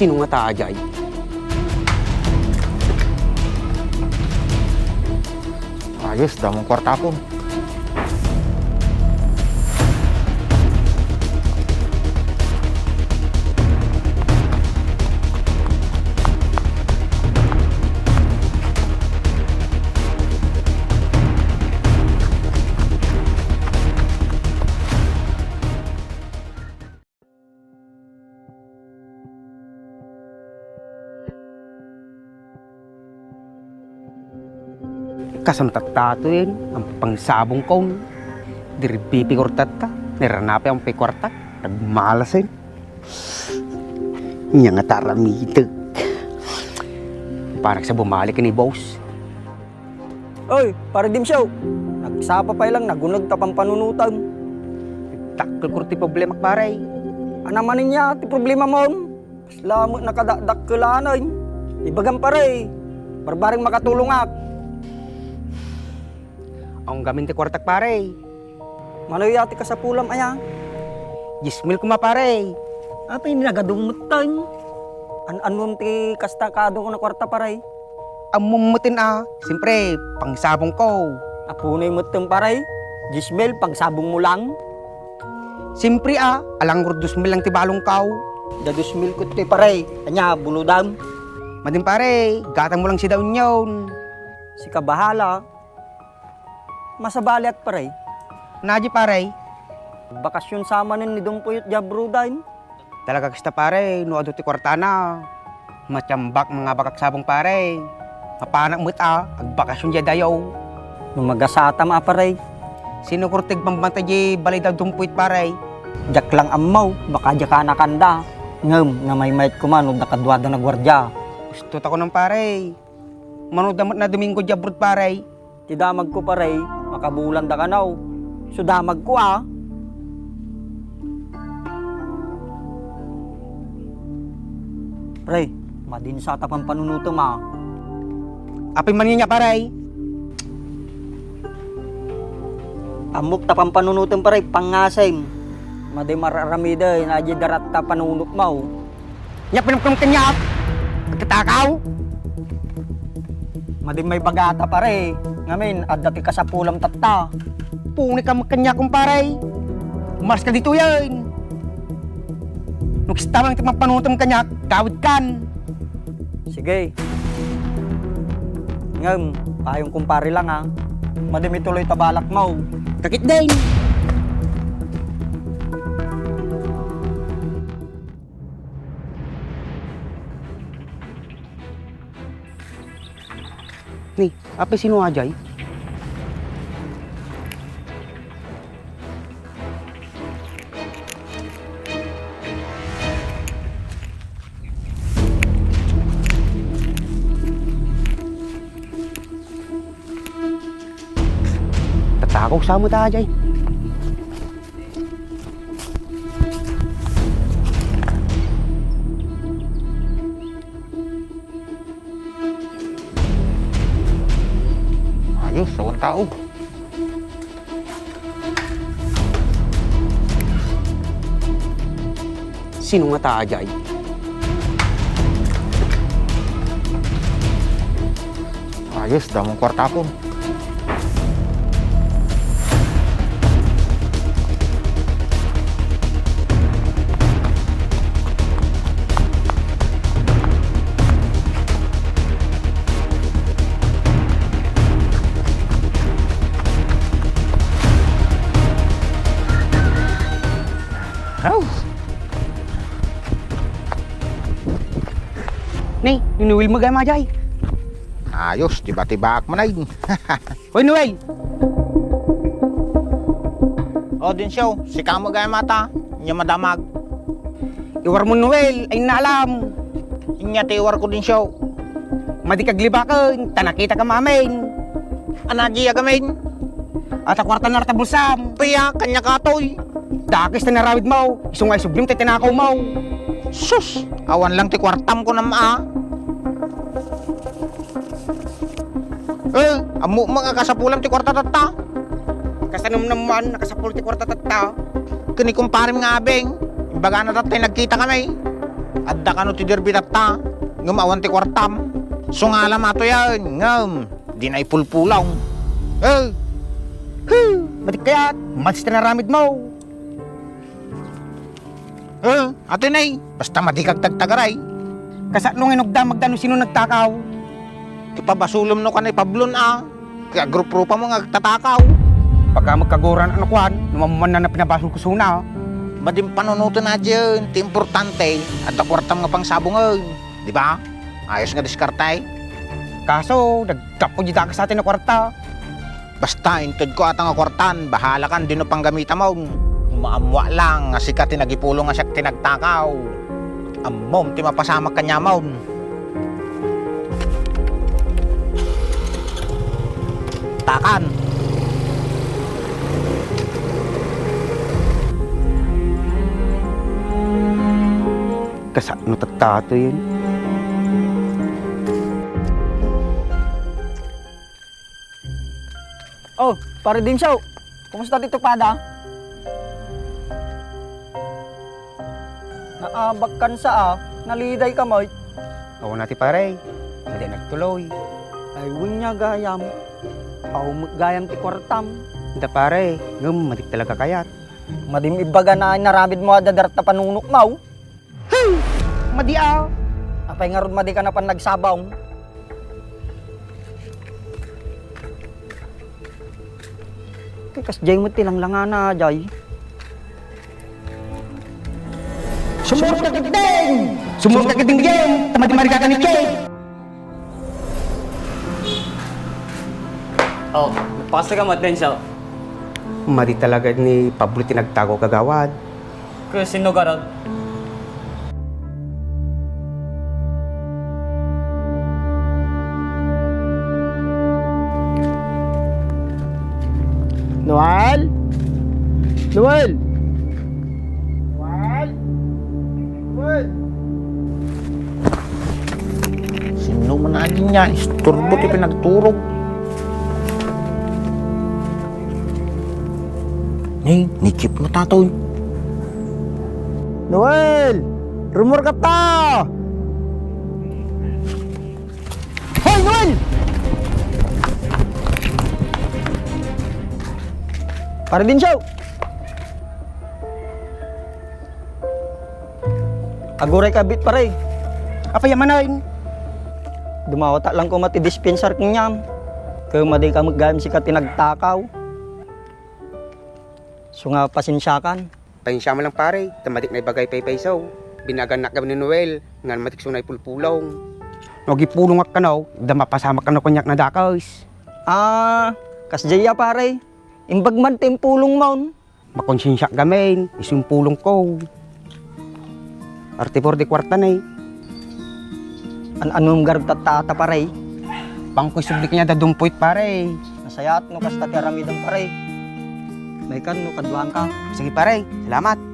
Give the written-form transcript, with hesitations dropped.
Sino nga ta ajay? Ayos, damong kwarta ko. Kasuntat tato yun, ang pangsabong ko. Diribipi kortat ta, niranapi ang pekwarta, nagmalasin. Nya nga taramitig. Parang sa bumalik ni boss. Oy, para dim siya. Nagsapa pa lang, nagunag tapang panunutan. Takkel ko ti problema paray. Anamanin niya, ti problema mo. Lamot nakadakdak kalanan. Ibagang pare, barbaring makatulong ak. Ang gamin ti kwartak paray. Manoy yati ka sa pulam aya. Gismil ko mapare. Apay nagadumutan. Anon ti kastakado ko na kwarta pare. Ang mumutin siyempre, pangsabong ko. Apunay mo itong pare. Gismel, pagsabong mo lang. Siyempre alang rudus lang ti balong kaw. Dadus mil ko ti pare. Anya, buludam. Madin pare, gatang mo lang si daon yun. Si kabahala. Masabali at pare. Naji pare, Bakasyon sama ni Dong Puyot Jabrudain. talaga kasta pare, no ado ti kwartana. Matiyambak mga bakak sabong pare. Mapanak mo't agbakasyon dya dayaw. Numagasata ma pare. Sino kurtig pambantay di balay daw dumpuit pare. Jak lang amaw, baka jaka nakanda. Ngem, nga may mayat ko man, nakadwada na gwardya. Gusto tako ng pare. Manudamot na Domingo Jabrod pare. Tidamag ko pare, makabulan da kanaw. Sudamag ko Pre, madinsa tapang panunuto ma. Apay man niya pare. Amok tapang panunuto pare, pangasem. Maday mararamida, inaji darat ta panunok mau. Nya pinamkam kanya. Pagkatakaw. Maday may bagata pare. Ngamin, adati ka sa pulam tatta. Puni ka magkanya kong pare. Umalas ka dito yan. Nukistamang timang panutom kanya, kawid kan. Sige. Ngem, tayong kumpare lang Madami tuloy tabalak mo. Kakit din. Nih, apa sino ajay? Tatakok sa mo ta ajay. Ayos, sawang tao. Sino nga ta ajay? Ayos, damong kwarta ko. Nih, Noel magay majay. Ayos, tiba-tiba ak manay. Hoy Noel, O din siya, si kamo gaya mata, niya madamag. iwar mo Noel, ay naalam. Inya tiwar ko din siya. Madikaglibakan, tanakita ka mamin. Anaji agamin. At akwarta na ratabulsam. Paya, kanya katoy. Dakis na narawid mo, isungay sublim tayo tinakaw mo. Sus, awan lang ti kwartam ko na maa. Amo mga kasapulam ti kwarta tatta. Kasanam naman, nakasapul ti kwarta tatta. Kini kumparim nga abeng. Imbaga na tatay nagkita kami. Adda ka no ti derbit at ta. Ngam awan ti kwartam. Sungalam ato yan. Ngam, di na ipulpulaw. Eh, Ba't kaya? Matis na naramid mo. ato na basta madikag tagtagaray. Kasatlong inugda magdano sino nagtakaw. Ipabasulom no ka na ipablon Kaya grup-grupa mo nga tatakaw. Pagka magkagoran ano kwan, numaman na pinabasol ko suna. Madim panunuto na dyan. Ti importante. At kwartam nga pang sabungan. Di ba? Ayos nga diskartay. Kaso, nagtapo dito ka sa atin na kwarta. Basta, intod ko atang nga kwartan. Bahala kan, di no pang gamita mo. Maamwa lang, nga sika tinagipulong nga siya tinagtakaw. Amom, ti mapasama kanya mo. Takan. Kasano tatato yun? Oh, pare Dimsyaw. Kumusta dito pada? Naabag sa naliday ka mo. Ako nati pare, hindi nagtuloy. Ay, wunya gayam. Aw, gayam ti kwartam. Hindi pare, madik talaga kayat. Madim ibaga na naramid mo adadarta panunok mo. Madiaw! Apay nga ron madi ka na pan nagsabaw. Kas jay mo tilang langana, jay. Sumurot ka kiting! Sumurot ka kiting game! Tamad-imari ka ni Che! Oh, nagpasa ka matin siya. Madi talaga ni Pablo tinagtago kagawad. Kaya sino ka ron? Noel? Noel? Sino man na niya, isturbo ti pinagturog. Nikip mo tatoy. Noel! Rumor ka ta! Hoy, Noel! Para din siya. Aguray ka bit pare. Apa yamanain? Dumawata lang ko mati dispenser kanyam. Kaya maday ka maggayam si ka tinagtakaw. So nga pasensyakan. Pahinsya mo lang pare, tamadik na ibagay paypaysaw. Binaganak kami ni Noel, nga matik sunay pulpulong. Nagipulong at kanaw, dama pasama ka na kunyak na dakos. Kasjaya pare. Imbag man tempulong maun. Makonsensya gamin, isyung pulong ko. Arte por de kwarta na Anong garb tatata pare. Pangkoy sublik niya dadumpoy pare. Nasayat no kasta tiaramidang pare. May kan no kadwang ka. Sige pare, salamat.